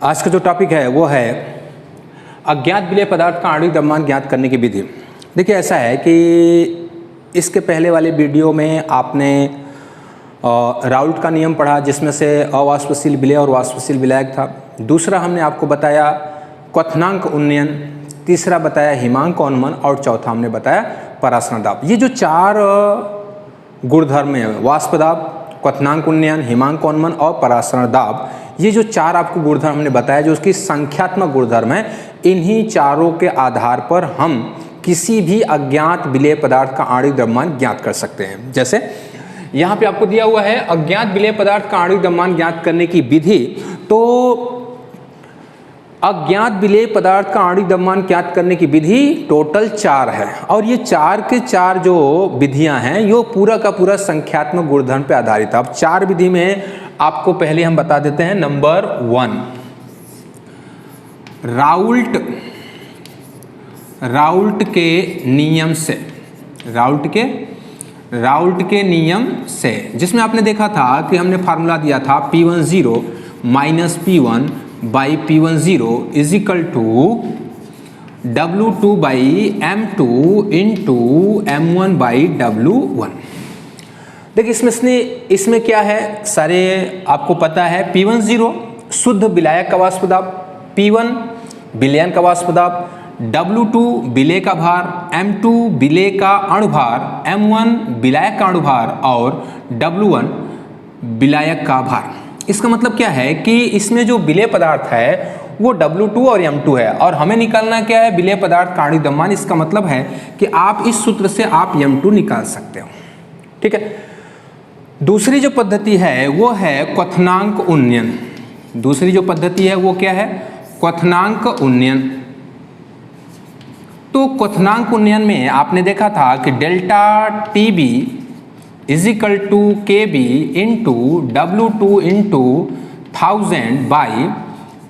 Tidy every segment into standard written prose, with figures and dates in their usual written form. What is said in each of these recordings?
आज का जो टॉपिक है वो है अज्ञात विलेय पदार्थ का आणविक द्रव्यमान ज्ञात करने की विधि। देखिए ऐसा है कि इसके पहले वाले वीडियो में आपने राउल्ट का नियम पढ़ा जिसमें से अवाष्पशील विलेय और वाष्पशील विलायक था। दूसरा हमने आपको बताया क्वथनांक उन्नयन, तीसरा बताया हिमांक अवनमन और चौथा हमने बताया परासरण दाब। ये जो चार गुणधर्म हैं वाष्प दाब, क्वथनांक उन्नयन, हिमांक अवनमन और परासरण दाब, ये जो चार आपको गुणधर्म हमने बताया जो उसकी संख्यात्मक गुणधर्म है, इन्हीं चारों के आधार पर हम किसी भी अज्ञात विलेय पदार्थ का आणविक द्रव्यमान ज्ञात कर सकते हैं। जैसे यहाँ पे आपको दिया हुआ है अज्ञात विलेय पदार्थ का आणविक द्रव्यमान ज्ञात करने की विधि। तो अज्ञात विलेय पदार्थ का आणविक द्रव्यमान ज्ञात करने की विधि टोटल चार है और ये चार के चार जो विधियां हैं ये पूरा का पूरा संख्यात्मक गुणधर्म पे आधारित है। अब चार विधि में आपको पहले हम बता देते हैं। नंबर 1 राउल्ट के नियम से, राउल्ट के नियम से, जिसमें आपने देखा था कि हमने फार्मूला दिया था P10 minus P1 by P10 is equal to W2 by M2 into M1 by W1। देखिए इसमें क्या है, सारे आपको पता है। P10 शुद्ध विलायक का वाष्प दाब, P1 विलयन का वाष्प दाब, W2 विलेय का भार, M2 विलेय का अणुभार, M1 विलायक का अणुभार और W1 विलायक का भार। इसका मतलब क्या है कि इसमें जो विलेय पदार्थ है वो W2 और M2 है और हमें निकालना क्या है, विलेय पदार्थ का आणविक द्रव्यमान। इसका मतलब है कि आप इस सूत्र से आप M2 निकाल सकते हो। ठीक है। दूसरी जो पद्धति है वो है क्वथनांक उन्नयन। दूसरी जो पद्धति है वो क्या है, क्वथनांक उन्नयन। तो क्वथनांक उन्नयन में आपने देखा था कि delta TB is equal to KB into W2 into 1000 by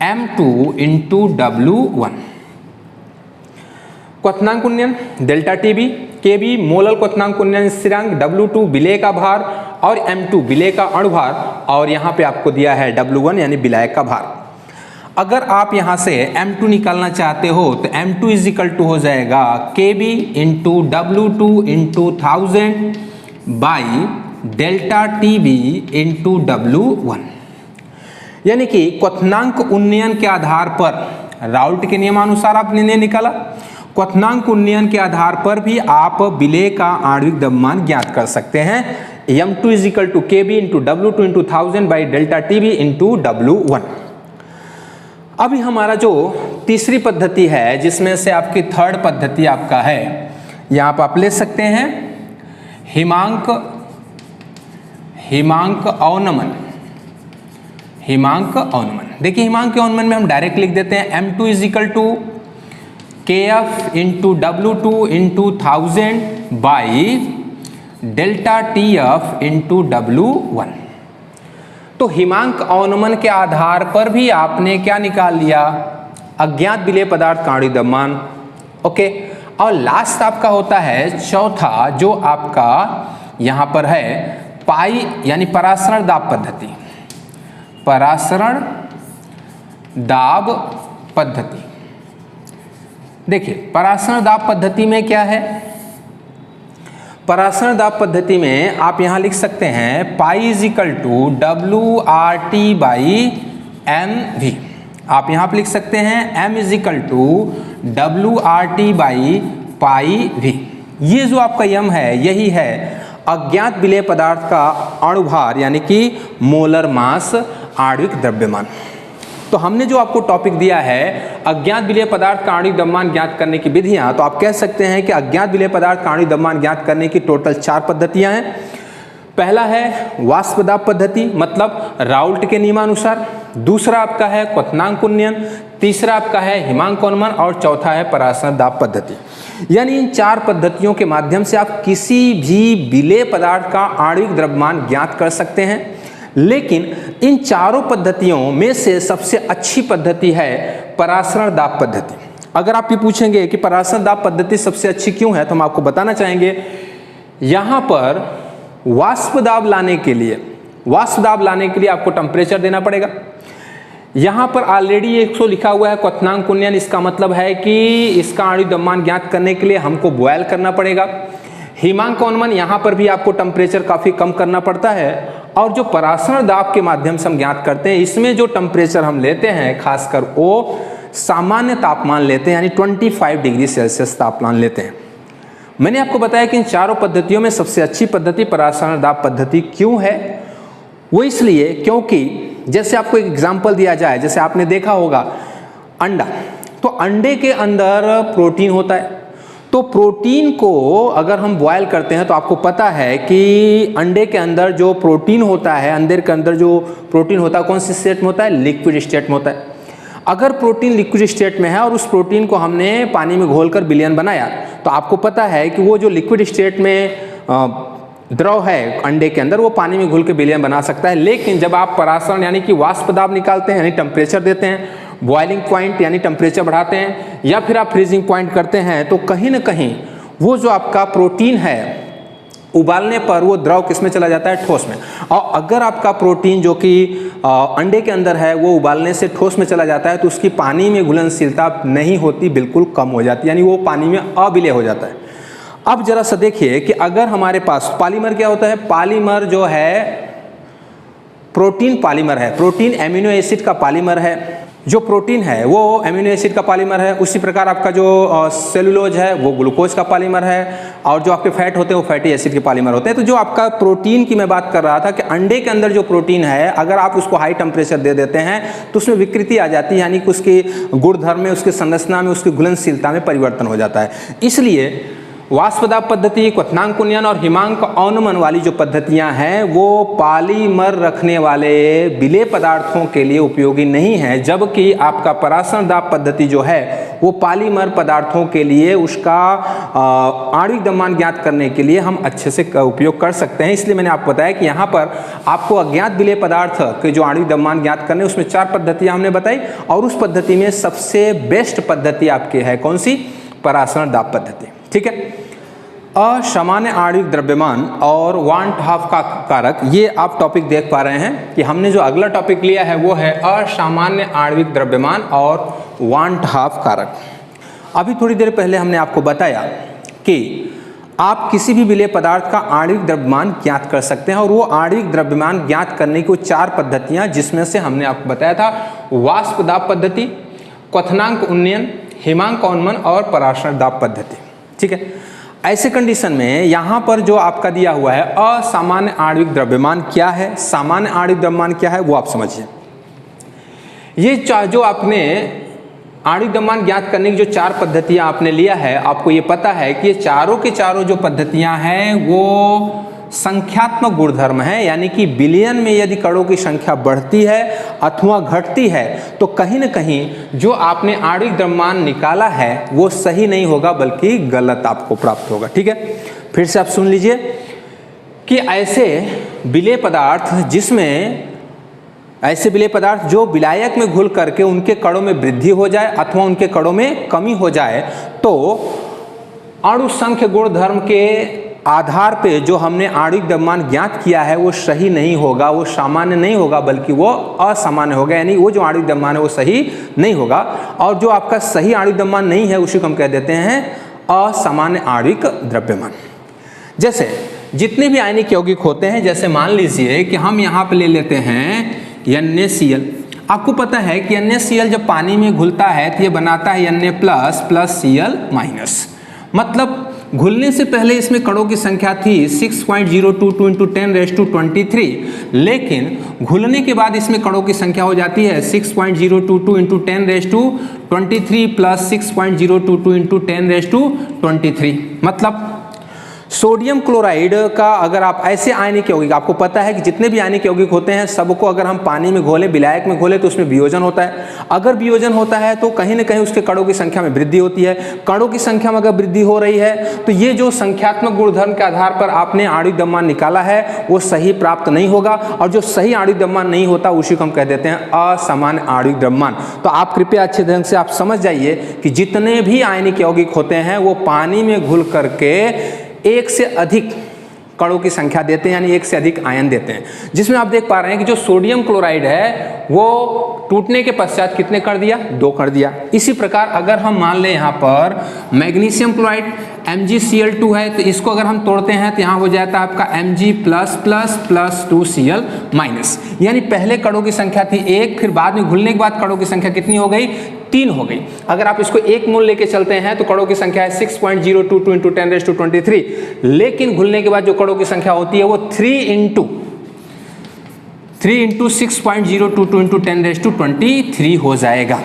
M2 into W1। क्वथनांक उन्नयन डेल्टा TB, KB मोलल क्वथनांक उन्नयन स्थिरांक, W2 विलेय का भार और M2 विलेय का अणुभार और यहाँ पे आपको दिया है W1 यानी विलायक का भार। अगर आप यहाँ से M2 निकालना चाहते हो तो M2 इज इक्वल टू हो जाएगा KB into W2 into 1000 by delta TB into W1। यानी कि क्वथनांक उन्नयन के आधार पर राउल्ट के नियमानुसार आपने निकाला, क्वथनांक उन्नयन के आधार पर भी आप विलेय का आणविक द्रव्यमान ज्ञात कर सकते हैं। M2 is equal to KB into W2 into 1000 by delta TB into W1। अभी हमारा जो तीसरी पद्धति है जिसमें से आपकी थर्ड पद्धति आपका है, यहाँ पर आप ले सकते हैं हिमांक अवनमन। देखिए हिमांक अवनमन में हम डायरेक्ट लिख देते हैं M2 is equal to KF into W2 into 1000 by delta TF into W1। तो हिमांक अवनमन के आधार पर भी आपने क्या निकाल लिया, अज्ञात विलेय पदार्थ का आणविक द्रव्यमान। ओके। और लास्ट आपका होता है चौथा जो आपका यहाँ पर है पाई यानी परासरण दाब पद्धति। परासरण दाब पद्धति, देखिए परासरण दाब पद्धति में क्या है, परासरण दाब पद्धति में आप यहाँ लिख सकते हैं pi is equal to WRT by MV। आप यहाँ पे लिख सकते हैं M is equal to WRT by pi V। ये जो आपका यम है यही है अज्ञात विलेय पदार्थ का अणुभार यानी कि मोलर मास आणविक द्रव्यमान। तो हमने जो आपको टॉपिक दिया है अज्ञात विलेय पदार्थ का आणविक द्रव्यमान ज्ञात करने की विधियां, तो आप कह सकते हैं कि अज्ञात विलेय पदार्थ का आणविक द्रव्यमान ज्ञात करने की टोटल चार पद्धतियां हैं। पहला है वाष्प दाब पद्धति, मतलब राउल्ट के नियमानुसार। दूसरा आपका है क्वथनांक उन्नयन, तीसरा आपका है हिमांक अवनमन और चौथा है परासरण दाब पद्धति। यानी इन चार पद्धतियों के माध्यम से आप किसी भी विलेय पदार्थ का आणविक द्रव्यमान ज्ञात कर सकते हैं। लेकिन इन चारों पद्धतियों में से सबसे अच्छी पद्धति है परासरण दाब पद्धति। अगर आप ये पूछेंगे कि परासरण दाब पद्धति सबसे अच्छी क्यों है, तो हम आपको बताना चाहेंगे यहाँ पर वाष्प दाब लाने के लिए आपको टेम्परेचर देना पड़ेगा। यहाँ पर ऑलरेडी 100 लिखा हुआ है क्वथनांक उन्नयन, इसका मतलब है कि इसका आणविक द्रव्यमान ज्ञात करने के लिए हमको बॉयल करना पड़ेगा। हिमांक उन्नयन, यहाँ पर भी आपको टेम्परेचर काफ़ी कम करना पड़ता है। और जो परासरण दाब के माध्यम से हम ज्ञात करते हैं, इसमें जो टेम्परेचर हम लेते हैं खासकर वो सामान्य तापमान लेते हैं, यानी 25 डिग्री सेल्सियस तापमान लेते हैं। मैंने आपको बताया कि इन चारों पद्धतियों में सबसे अच्छी पद्धति परासरण दाब पद्धति क्यों है। वो इसलिए क्योंकि जैसे आपको एक एग्जाम्पल दिया जाए, जैसे आपने देखा होगा अंडा, तो अंडे के अंदर प्रोटीन होता है। तो प्रोटीन को अगर हम बॉयल करते हैं तो आपको पता है कि अंडे के अंदर जो प्रोटीन होता है, अंडे के अंदर जो प्रोटीन होता है कौन सी स्टेट में होता है, लिक्विड स्टेट में होता है। अगर प्रोटीन लिक्विड स्टेट में है और उस प्रोटीन को हमने पानी में घोलकर विलयन बनाया, तो आपको पता है कि वो जो लिक्विड स्टेट में द्रव है अंडे के अंदर, वो पानी में घुल के विलयन बना सकता है। लेकिन जब आप परासरण यानी कि वाष्प दाब निकालते हैं, यानी टेम्परेचर देते हैं, बॉइलिंग पॉइंट यानी टेम्परेचर बढ़ाते हैं, या फिर आप फ्रीजिंग पॉइंट करते हैं, तो कहीं ना कहीं वो जो आपका प्रोटीन है उबालने पर वो द्रव किस में चला जाता है, ठोस में। और अगर आपका प्रोटीन जो कि अंडे के अंदर है वो उबालने से ठोस में चला जाता है, तो उसकी पानी में घुलनशीलता नहीं होती, बिल्कुल कम हो जाती है, यानी वो पानी में अविलय हो जाता है। अब जरा सा देखिए कि अगर हमारे पास पॉलीमर क्या होता है, पॉलीमर जो है प्रोटीन पॉलीमर है, प्रोटीन एमिनो एसिड का पॉलीमर है। जो प्रोटीन है वो एमिनो एसिड का पॉलीमर है। उसी प्रकार आपका जो सेलुलोज है वो ग्लूकोज का पॉलीमर है, और जो आपके फैट होते हैं वो फैटी एसिड के पॉलीमर होते हैं। तो जो आपका प्रोटीन की मैं बात कर रहा था कि अंडे के अंदर जो प्रोटीन है, अगर आप उसको हाई टेम्परेचर दे देते हैं तो उसमें विकृति आ जाती है, यानी कि उसके गुणधर्म में, उसकी संरचना में, उसकी घुलनशीलता में परिवर्तन हो जाता है। इसलिए वाष्प दाब पद्धति, क्वथनांक उन्नयन और हिमांक अवनमन वाली जो पद्धतियां हैं वो पॉलीमर रखने वाले विलेय पदार्थों के लिए उपयोगी नहीं है, जबकि आपका परासरण दाब पद्धति जो है वो पॉलीमर पदार्थों के लिए उसका आणविक द्रव्यमान ज्ञात करने के लिए हम अच्छे से उपयोग कर सकते हैं। इसलिए मैंने आपको बताया कि यहाँ पर आपको अज्ञात विलेय पदार्थ के जो आणविक द्रव्यमान ज्ञात करने, उसमें 4 पद्धतियाँ हमने बताई, और उस पद्धति में सबसे बेस्ट पद्धति आपकी है कौन सी, परासरण दाब पद्धति। ठीक है। असामान्य आणविक द्रव्यमान और वांट हाफ का कारक, ये आप टॉपिक देख पा रहे हैं कि हमने जो अगला टॉपिक लिया है वो है असामान्य आणविक द्रव्यमान और वांट हाफ कारक। अभी थोड़ी देर पहले हमने आपको बताया कि आप किसी भी विलेय पदार्थ का आणविक द्रव्यमान ज्ञात कर सकते हैं, और वो आणविक द्रव्यमान ज्ञात करने की 4 पद्धतियां, जिसमें से हमने आपको बताया था वाष्प दाब पद्धति, क्वथनांक उन्नयन, हिमांक अवनमन और परासरण दाब पद्धति। ठीक है। ऐसे कंडीशन में यहाँ पर जो आपका दिया हुआ है असामान्य आणविक द्रव्यमान क्या है, सामान्य आणविक द्रव्यमान क्या है, वो आप समझिए। ये जो आपने आणविक द्रव्यमान ज्ञात करने की जो 4 पद्धतियां आपने लिया है, आपको ये पता है कि ये चारों के चारों जो पद्धतियां हैं वो संख्यात्मक गुणधर्म है, यानी कि विलयन में यदि कणों की संख्या बढ़ती है अथवा घटती है तो कहीं न कहीं जो आपने आणविक द्रव्यमान निकाला है वो सही नहीं होगा, बल्कि गलत आपको प्राप्त होगा। ठीक है। फिर से आप सुन लीजिए कि ऐसे विलेय पदार्थ जो विलायक में घुल करके उनके कणों में वृद्धि हो जाए अथवा उनके कणों में कमी हो जाए, तो अणु संख्य गुणधर्म के आधार पे जो हमने आणविक द्रव्यमान ज्ञात किया है वो सही नहीं होगा, वो सामान्य नहीं होगा, बल्कि वो असामान्य होगा, यानी वो जो आणविक द्रव्यमान है वो सही नहीं होगा। और जो आपका सही आणविक द्रव्यमान नहीं है उसी को हम कह देते हैं असामान्य आणविक द्रव्यमान। जैसे जितने भी आयनिक यौगिक होते हैं, जैसे मान लीजिए कि हम यहाँ पे ले लेते हैं NaCl। आपको पता है कि NaCl जब पानी में घुलता है तो ये बनाता है Na+ Cl-। मतलब घुलने से पहले इसमें कणों की संख्या थी 6.022 × 10⁻23, लेकिन घुलने के बाद इसमें कणों की संख्या हो जाती है 6.022 × 10⁻23 + 6.022 × 10⁻23। मतलब सोडियम क्लोराइड का अगर आप ऐसे आयनिक यौगिक, आपको पता है कि जितने भी आयनिक यौगिक होते हैं सबको अगर हम पानी में घोलें, विलायक में घोलें, तो उसमें वियोजन होता है। अगर वियोजन होता है तो कहीं ना कहीं उसके कणों की संख्या में वृद्धि होती है। कणों की संख्या में अगर वृद्धि हो रही है तो ये जो संख्यात्मक गुणधर्म के आधार पर आपने आणविक द्रव्यमान निकाला है वो सही प्राप्त नहीं होगा, और जो सही आणविक द्रव्यमान नहीं होता उसी को हम कह देते हैं असामान्य आणविक द्रव्यमान। तो आप कृपया अच्छे ढंग से आप समझ जाइए कि जितने भी आयनिक यौगिक होते हैं वो पानी में घुल करके एक से अधिक कणों की संख्या देते हैं, यानी एक से अधिक आयन देते हैं, जिसमें आप देख पा रहे हैं कि जो सोडियम क्लोराइड है वो टूटने के पश्चात कितने कर दिया, 2 कर दिया। इसी प्रकार अगर हम मान लें यहाँ पर मैग्नीशियम क्लोराइड MgCl2 है, तो इसको अगर हम तोड़ते हैं तो यहाँ हो जाता है आपका Mg++ 2Cl-, यानी पहले कणों की संख्या थी 1, फिर बाद में घुलने के बाद कणों की संख्या कितनी हो गई, 3 हो गई। अगर आप इसको एक मोल लेके चलते हैं तो कणों की संख्या है 6.022 × 10⁻23, लेकिन घुलने के बाद जो कणों की संख्या होती है वो 3 × 6.022 × 10⁻23 हो जाएगा।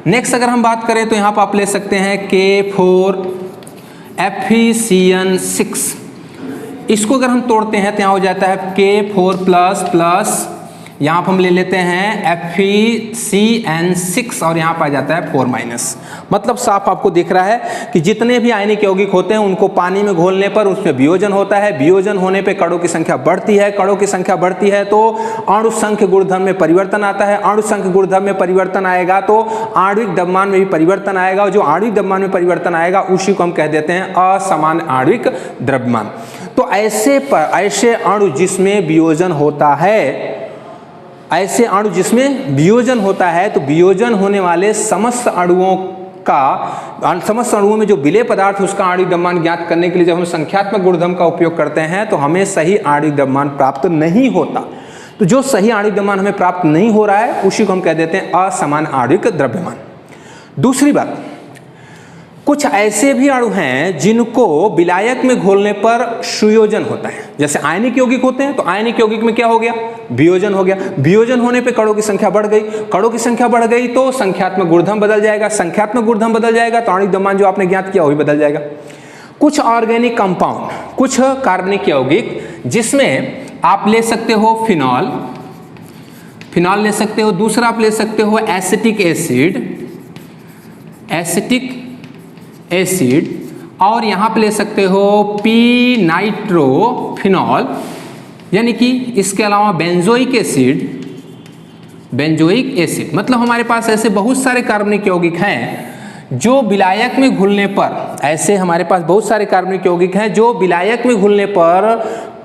नेक्स्ट अगर हम बात करें तो यहाँ पर आप ले सकते हैं K4FeCN6, इसको अगर हम तोड़ते हैं तो यहाँ हो जाता है K4++, यहाँ पर हम ले लेते हैं FeCN6 और यहाँ पर आ जाता है 4-। मतलब साफ आपको दिख रहा है कि जितने भी आयनिक यौगिक होते हैं उनको पानी में घोलने पर उसमें वियोजन होता है, वियोजन होने पे कणों की संख्या बढ़ती है, कणों की संख्या बढ़ती है तो अणु संख्य गुणधर्म में परिवर्तन आता है, अणु संख्य गुणधर्म में परिवर्तन आएगा तो आणविक द्रव्यमान में भी परिवर्तन आएगा, और जो आणविक द्रव्यमान में परिवर्तन आएगा उसी को हम कह देते हैं असमान आणविक द्रव्यमान। तो ऐसे अणु जिसमें वियोजन होता है, ऐसे अणु जिसमें वियोजन होता है, तो वियोजन होने वाले समस्त अणुओं में जो विलेय पदार्थ है उसका आणविक द्रव्यमान ज्ञात करने के लिए जब हम संख्यात्मक गुणधर्म का उपयोग करते हैं तो हमें सही आणविक द्रव्यमान प्राप्त नहीं होता। तो जो सही आणविक द्रव्यमान हमें प्राप्त नहीं हो रहा है उसी को हम कह देते हैं असमान आणविक द्रव्यमान। दूसरी बात, कुछ ऐसे भी अणु हैं जिनको विलायक में घोलने पर सुयोजन होता है। जैसे आयनिक यौगिक होते हैं तो आयनिक यौगिक में क्या हो गया, वियोजन हो गया, वियोजन होने पे कणों की संख्या बढ़ गई, कणों की संख्या बढ़ गई तो संख्यात्मक गुणधर्म बदल जाएगा, संख्यात्मक गुणधर्म बदल जाएगा तो आणविक द्रव्यमान जो आपने ज्ञात किया वो भी बदल जाएगा। कुछ ऑर्गेनिक कंपाउंड, कुछ कार्बनिक यौगिक जिसमें आप ले सकते हो फिनॉल ले सकते हो, दूसरा आप ले सकते हो एसिटिक एसिड, और यहाँ पे ले सकते हो p-नाइट्रोफिनॉल, यानी कि इसके अलावा बेंजोइक एसिड। मतलब हमारे पास ऐसे बहुत सारे कार्बनिक यौगिक हैं जो विलायक में घुलने पर, ऐसे हमारे पास बहुत सारे कार्बनिक यौगिक हैं जो विलायक में घुलने पर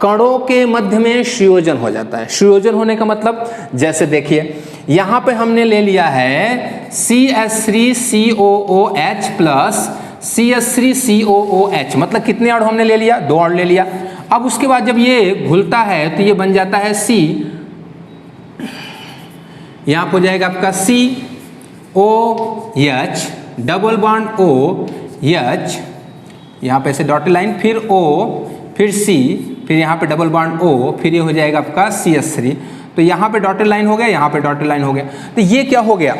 कणों के मध्य में सुयोजन हो जाता है। सुयोजन होने का मतलब जैसे देखिए यहाँ पे हमने ले लिया है CH3COOH प्लस CH3COOH, मतलब कितने अणु हमने ले लिया, 2 अणु ले लिया। अब उसके बाद जब ये घुलता है तो ये बन जाता है C, यहाँ हो जाएगा आपका COH डबल बॉन्ड OH, यहाँ पे ऐसे डॉटेड लाइन, फिर O, फिर C, फिर यहाँ पे डबल बॉन्ड O, फिर ये हो जाएगा आपका CH3। तो यहाँ पे डॉटेड लाइन हो गया, यहाँ पे डॉटेड लाइन हो गया। तो ये क्या हो गया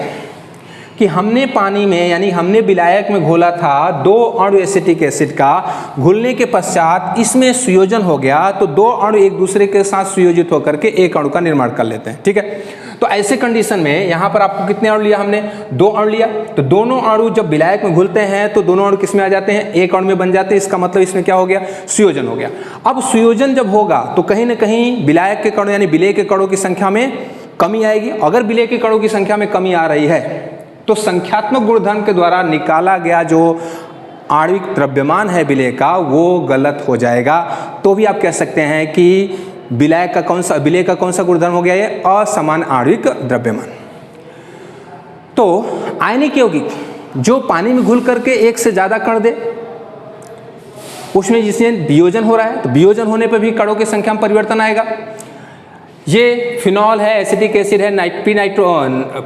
कि हमने पानी में, यानी हमने विलायक में घोला था 2 अणु एसिटिक एसिड का, घुलने के पश्चात इसमें सुयोजन हो गया तो 2 अणु एक दूसरे के साथ सुयोजित होकर के एक अणु का निर्माण कर लेते हैं। ठीक है, तो ऐसे कंडीशन में यहाँ पर आपको कितने अणु लिया, हमने 2 अणु लिया, तो दोनों अणु जब विलायक में घुलते हैं तो दोनों अणु किसमें आ जाते हैं, एक अणु में बन जाते हैं। इसका मतलब इसमें क्या हो गया, सुयोजन हो गया। अब सुयोजन जब होगा तो कहीं ना कहीं विलायक के कणों यानी विलेय के कणों की संख्या में कमी आएगी। अगर विलेय के कणों की संख्या में कमी आ रही है तो संख्यात्मक गुणधर्म के द्वारा निकाला गया जो आणविक द्रव्यमान है विलेय का वो गलत हो जाएगा। तो भी आप कह सकते हैं कि विलेय का कौन सा गुणधर्म हो गया, ये असमान आणविक द्रव्यमान। तो आयनिक यौगिक जो पानी में घुल करके एक से ज्यादा कण दे, उसमें जिसमें वियोजन हो रहा है तो वियोजन होने पर भी कणों की संख्या में परिवर्तन आएगा। ये फिनॉल है, एसिटिक एसिड है,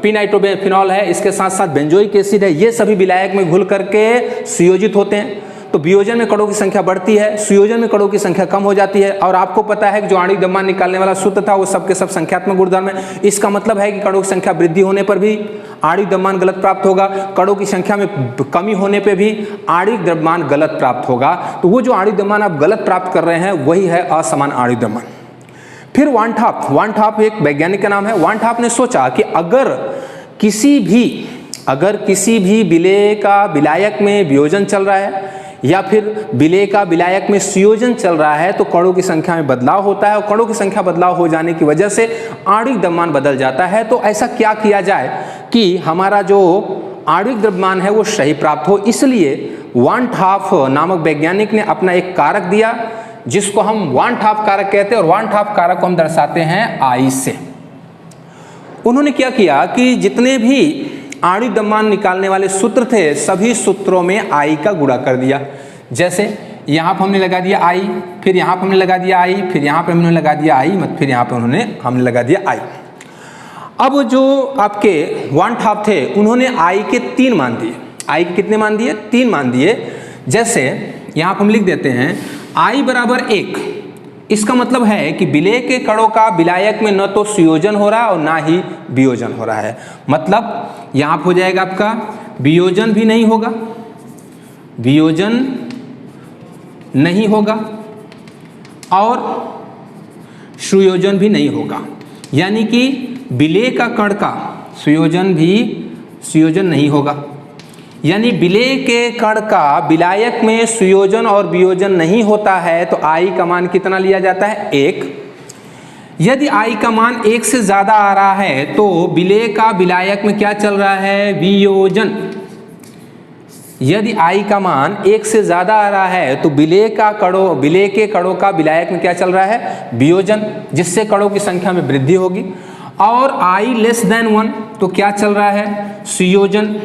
पी-नाइट्रोफिनॉल है, इसके साथ साथ बेंजोइक एसिड है, ये सभी विलायक में घुल करके सुयोजित होते हैं। तो वियोजन में कणों की संख्या बढ़ती है, सुयोजन में कणों की संख्या कम हो जाती है। और आपको पता है कि जो आणविक द्रव्यमान निकालने वाला सूत्र था वो सबके सब संख्यात्मक गुणधर्म है। इसका मतलब है कि कणों की संख्या वृद्धि होने पर भी आणविक द्रव्यमान गलत प्राप्त होगा, कणों की संख्या में कमी होने पर भी आणविक द्रव्यमान गलत प्राप्त होगा। तो वो जो आणविक द्रव्यमान आप गलत प्राप्त कर रहे हैं वही है असमान आणविक द्रव्यमान। फिर वान टॉप एक वैज्ञानिक का नाम है। वान टॉप ने सोचा कि अगर किसी भी विलेय का विलायक में वियोजन चल रहा है या फिर विलेय का विलायक में सुयोजन चल रहा है तो कणों की संख्या में बदलाव होता है, और कणों की संख्या बदलाव हो जाने की वजह से आणविक द्रव्यमान बदल जाता है। तो ऐसा क्या किया जाए कि हमारा जो आणविक द्रव्यमान है वो सही प्राप्त हो। इसलिए वान टॉप नामक वैज्ञानिक ने अपना एक कारक दिया जिसको हम वन हाफ कारक कहते हैं, और वन हाफ कारक को हम दर्शाते हैं आई से। उन्होंने क्या किया कि जितने भी आणविक द्रव्यमान निकालने वाले सूत्र थे सभी सूत्रों में आई का गुणा कर दिया। जैसे यहाँ पर हमने लगा दिया आई, फिर यहाँ पर हमने लगा दिया आई, फिर यहाँ पर हमने लगा दिया आई, फिर यहाँ पर हमने लगा दिया आई। अब जो आपके वन हाफ थे उन्होंने आई के 3 मान दिए। आई के कितने मान दिए? 3 मान दिए। जैसे यहाँ पर हम लिख देते हैं आई बराबर 1। इसका मतलब है कि विलेय के कणों का विलायक में न तो संयोजन हो रहा है और ना ही वियोजन हो रहा है। मतलब यहाँ पर हो जाएगा आपका वियोजन भी नहीं होगा, वियोजन नहीं होगा और सुयोजन भी नहीं होगा। यानी कि विलेय का कण का सुयोजन नहीं होगा। यानी विलेय के कण का विलायक में सुयोजन और वियोजन नहीं होता है तो आई का मान कितना लिया जाता है? 1। यदि आई का मान 1 से ज्यादा आ रहा है तो विलेय का विलायक में क्या चल रहा है? वियोजन। यदि आई का मान 1 से ज्यादा आ रहा है तो विलेय के कणों का विलायक में क्या चल रहा है? वियोजन, जिससे कणों की संख्या में वृद्धि होगी। और आई लेस देन 1 तो क्या चल रहा है? संयोजन,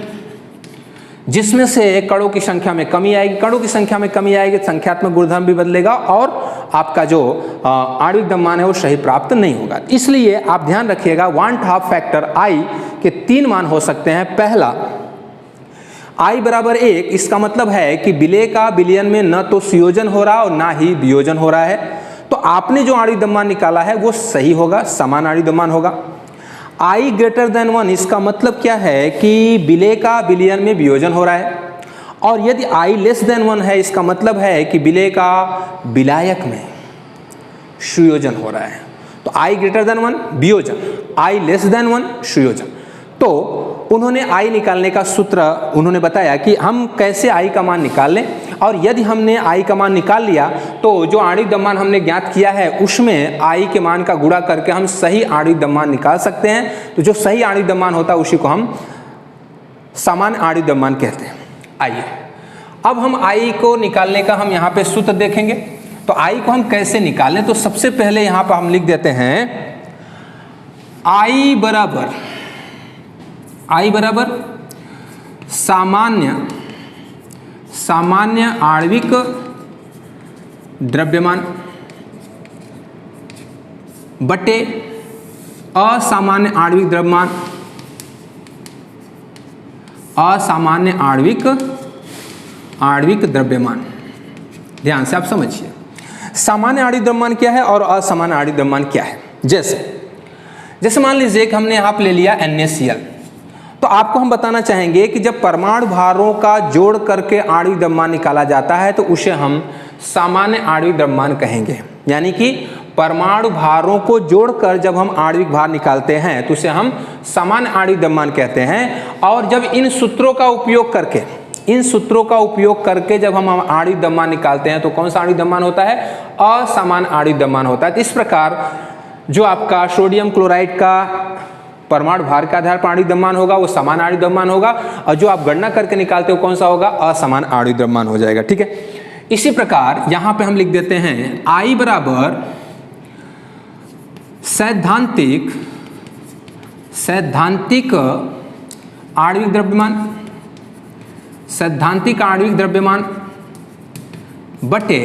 जिसमें से कणों की संख्या में कमी आएगी। कणों की संख्या में कमी आएगी, संख्यात्मक गुणधर्म भी बदलेगा और आपका जो आणविक द्रव्यमान है वो सही प्राप्त नहीं होगा। इसलिए आप ध्यान रखिएगा वन हाफ फैक्टर आई के 3 मान हो सकते हैं। पहला आई बराबर 1, इसका मतलब है कि विलेय का विलयन में न तो संयोजन हो रहा और ना ही वियोजन हो रहा है, तो आपने जो आणविक द्रव्यमान निकाला है वो सही होगा, समान आणविक द्रव्यमान होगा। आई ग्रेटर देन 1, इसका मतलब क्या है कि विलेय का विलयन में वियोजन हो रहा है। और यदि आई लेस देन 1 है, इसका मतलब है कि विलेय का विलायक में सुयोजन हो रहा है। तो आई ग्रेटर देन 1 वियोजन, आई लेस देन 1 सुयोजन। तो उन्होंने आई निकालने का सूत्र उन्होंने बताया कि हम कैसे आई का मान निकाल लें, और यदि हमने आई का मान निकाल लिया तो जो आणविक द्रव्यमान हमने ज्ञात किया है उसमें आई के मान का गुणा करके हम सही आणविक द्रव्यमान निकाल सकते हैं। तो जो सही आणविक द्रव्यमान होता है उसी को हम सामान्य आणविक द्रव्यमान कहते हैं। आइए अब हम आई को निकालने का हम यहाँ पे सूत्र देखेंगे। तो आई को हम कैसे निकालें? तो सबसे पहले यहाँ पर हम लिख देते हैं आई बराबर सामान्य आणविक द्रव्यमान बटे असामान्य आणविक द्रव्यमान, असामान्य आणविक द्रव्यमान। ध्यान से आप समझिए सामान्य आणविक द्रव्यमान क्या है और असामान्य आणविक द्रव्यमान क्या है। जैसे मान लीजिए कि हमने यहाँ पे ले लिया NaCl, तो आपको हम बताना चाहेंगे कि जब परमाणु भारों का जोड़ करके आणविक द्रव्यमान निकाला जाता है तो उसे हम सामान्य आणविक द्रव्यमान कहेंगे। यानी कि परमाणु भारों को जोड़कर जब हम आणविक भार निकालते हैं तो उसे हम सामान्य आणविक द्रव्यमान कहते हैं। और जब इन सूत्रों का उपयोग करके जब हम आणविक द्रव्यमान निकालते हैं तो कौन सा आणविक द्रव्यमान होता है? असामान्य आणविक द्रव्यमान होता है। तो इस प्रकार जो आपका सोडियम क्लोराइड का परमाणु भार के आधार पर आणविक द्रव्यमान होगा वो समान आणविक द्रव्यमान होगा, और जो आप गणना करके निकालते हो कौन सा होगा? असमान आणविक द्रव्यमान हो जाएगा। ठीक है, इसी प्रकार यहां पे हम लिख देते हैं आई बराबर सैद्धांतिक आणविक द्रव्यमान बटे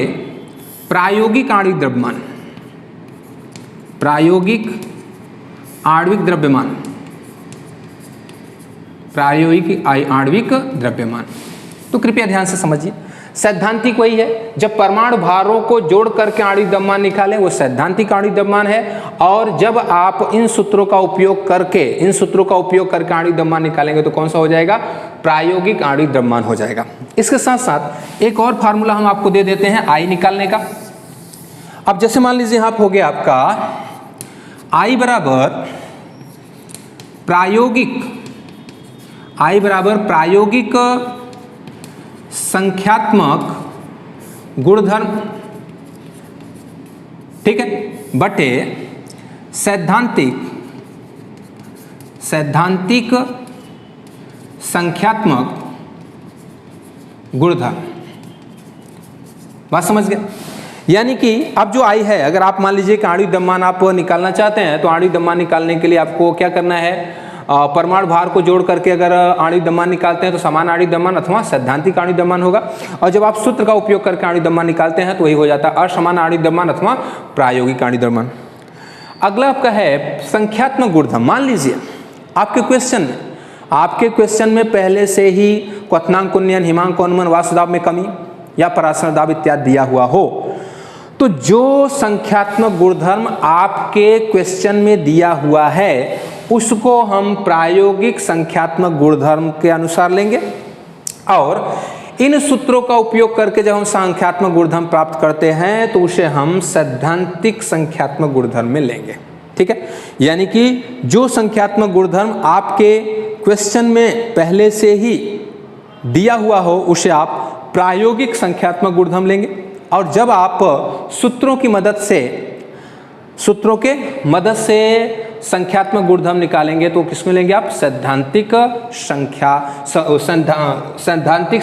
प्रायोगिक आणविक द्रव्यमान, प्रायोगिक आणविक द्रव्यमान। तो कृपया ध्यान से समझिए, सैद्धांतिक वही है जब परमाणु भारों को जोड़ करके आणविक द्रव्यमान निकालें वो सैद्धांतिक आणविक द्रव्यमान है। और जब आप इन सूत्रों का उपयोग करके आणविक द्रव्यमान निकालेंगे तो कौन सा हो जाएगा? प्रायोगिक आणविक द्रव्यमान हो जाएगा। इसके साथ साथ एक और फार्मूला हम आपको दे देते हैं आई निकालने का। अब जैसे मान लीजिए यहाँ हो गया आपका आई बराबर प्रायोगिक संख्यात्मक गुणधर्म, ठीक है, बटे सैद्धांतिक संख्यात्मक गुणधर्म। बात समझ गए? यानी कि अब जो आई है, अगर आप मान लीजिए कि आणविक द्रव्यमान आप निकालना चाहते हैं तो आणविक द्रव्यमान निकालने के लिए आपको क्या करना है, परमाणु भार को जोड़ करके अगर आणविक द्रव्यमान निकालते हैं तो समान आणविक द्रव्यमान अथवा सैद्धांतिक आणविक द्रव्यमान होगा, और जब आप सूत्र का उपयोग करके आणविक द्रव्यमान निकालते हैं तो वही हो जाता है असमान आणविक द्रव्यमान अथवा प्रायोगिक आणविक द्रव्यमान। अगला आपका है संख्यात्मक गुणधर्म। मान लीजिए आपके क्वेश्चन में पहले से ही क्वथनांक उन्नयन, हिमांक उन्मूलन, वाष्प दाब में कमी या परासरण दाब इत्यादि दिया हुआ हो, तो जो संख्यात्मक गुणधर्म आपके क्वेश्चन में दिया हुआ है उसको हम प्रायोगिक संख्यात्मक गुणधर्म के अनुसार लेंगे, और इन सूत्रों का उपयोग करके जब हम संख्यात्मक गुणधर्म प्राप्त करते हैं तो उसे हम सैद्धांतिक संख्यात्मक गुणधर्म में लेंगे। ठीक है, यानी कि जो संख्यात्मक गुणधर्म आपके क्वेश्चन में पहले से ही दिया हुआ हो उसे आप प्रायोगिक संख्यात्मक गुणधर्म लेंगे, और जब आप सूत्रों की मदद से संख्यात्मक गुणधर्म निकालेंगे तो किसमें लेंगे आप, सैद्धांतिक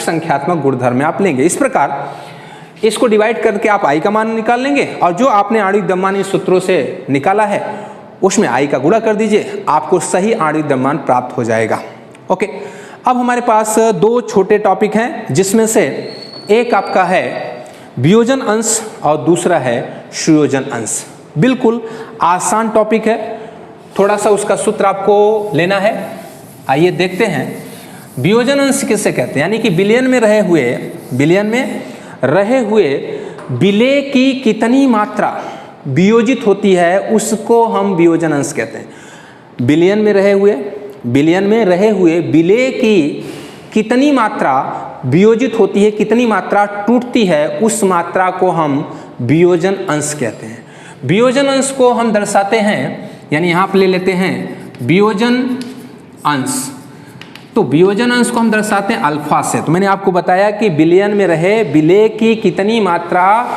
संख्यात्मक गुणधर्म में आप लेंगे। इस प्रकार इसको डिवाइड करके आप आई का मान निकाल लेंगे, और जो आपने आणविक द्रव्यमान इन सूत्रों से निकाला है उसमें आई का गुणा कर दीजिए, आपको सही आणविक द्रव्यमान प्राप्त हो जाएगा। ओके, अब हमारे पास दो छोटे टॉपिक हैं, जिसमें से एक आपका है वियोजन अंश और दूसरा है सुयोजन अंश। बिल्कुल आसान टॉपिक है, थोड़ा सा उसका सूत्र आपको लेना है। आइए देखते हैं वियोजन अंश किससे कहते हैं, यानी कि विलयन में रहे हुए विलेय की कितनी मात्रा वियोजित होती है उसको हम वियोजन अंश कहते हैं। विलयन में रहे हुए विलेय की कितनी मात्रा वियोजित होती है, कितनी मात्रा टूटती है, उस मात्रा को हम वियोजन अंश कहते हैं। वियोजन अंश को हम दर्शाते हैं, यानी यहाँ पर ले लेते हैं वियोजन अंश, तो वियोजन अंश को हम दर्शाते हैं अल्फा से। तो मैंने आपको बताया कि विलयन में रहे विलेय की कितनी मात्रा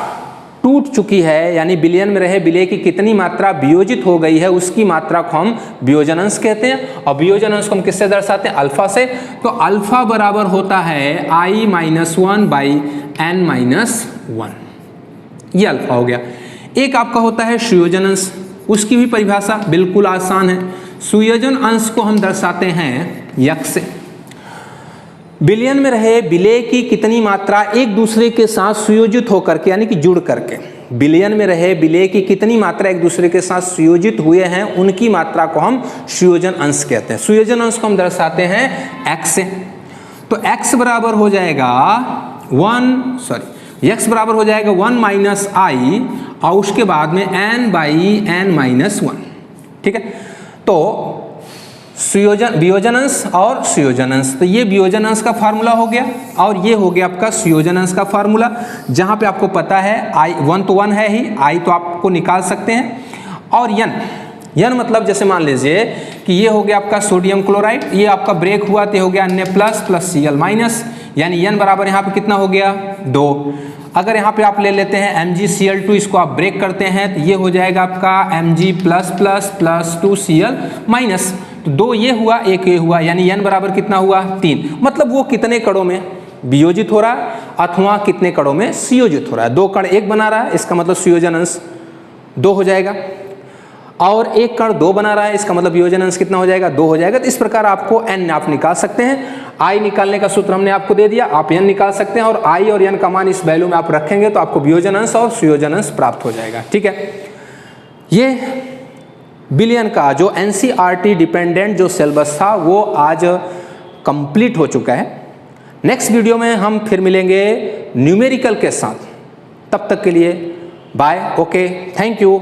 टूट चुकी है, यानी विलयन में रहे विलेय की कितनी मात्रा वियोजित हो गई है उसकी मात्रा को हम वियोजन अंश कहते हैं, और वियोजन अंश को हम किससे दर्शाते हैं, अल्फा से। तो अल्फा बराबर होता है I-1/n-1, ये अल्फा हो गया। एक आपका होता है सुयोजन अंश, उसकी भी परिभाषा बिल्कुल आसान है। सुयोजन अंश को हम दर्शाते हैं यक्ष से। विलयन में रहे विलेय की कितनी मात्रा एक दूसरे के साथ सुयोजित होकर के, यानी कि जुड़ करके, विलयन में रहे विलेय की कितनी मात्रा एक दूसरे के साथ सुयोजित हुए हैं उनकी मात्रा को हम सुयोजन अंश कहते हैं। सुयोजन अंश को हम दर्शाते हैं x से। तो x बराबर हो जाएगा 1 - I और उसके बाद में n/n-1। ठीक है, तो वियोजन अंश और सुयोजन अंश, तो ये वियोजन अंश का फार्मूला हो गया, और ये हो गया आपका सुयोजन अंश का फार्मूला, जहाँ पे आपको पता है I 1 तो 1 है ही, I तो आपको निकाल सकते हैं, और n मतलब जैसे मान लीजिए कि ये हो गया आपका सोडियम क्लोराइड, ये आपका ब्रेक हुआ तो हो गया Na++Cl-, यानी n बराबर यहाँ पे कितना हो गया 2। अगर यहाँ पे आप ले लेते हैं MgCl2, इसको आप ब्रेक करते हैं तो ये हो जाएगा आपका Mg+++2Cl-, तो 2 ये हुआ 1 ये हुआ, यानी n बराबर कितना हुआ 3। मतलब वो कितने कणों में वियोजित हो रहा है अथवा कितने कणों में संयोजित हो रहा है। 2 कण 1 बना रहा है, इसका मतलब सुयोजन अंश 2 हो जाएगा, और 1 कण 2 बना रहा है, इसका मतलब वियोजन अंश कितना हो जाएगा 2 हो जाएगा। तो इस प्रकार आपको n आप निकाल सकते हैं। I निकालने का सूत्र हमने आपको दे दिया, आप n निकाल सकते हैं, और I और n का मान इस वैल्यू में आप रखेंगे तो आपको वियोजन अंश और सुयोजन अंश प्राप्त हो जाएगा। ठीक है, ये विलयन का जो NCERT डिपेंडेंट जो सिलेबस था वो आज कंप्लीट हो चुका है। नेक्स्ट वीडियो में हम फिर मिलेंगे न्यूमेरिकल के साथ, तब तक के लिए बाय, ओके, थैंक यू।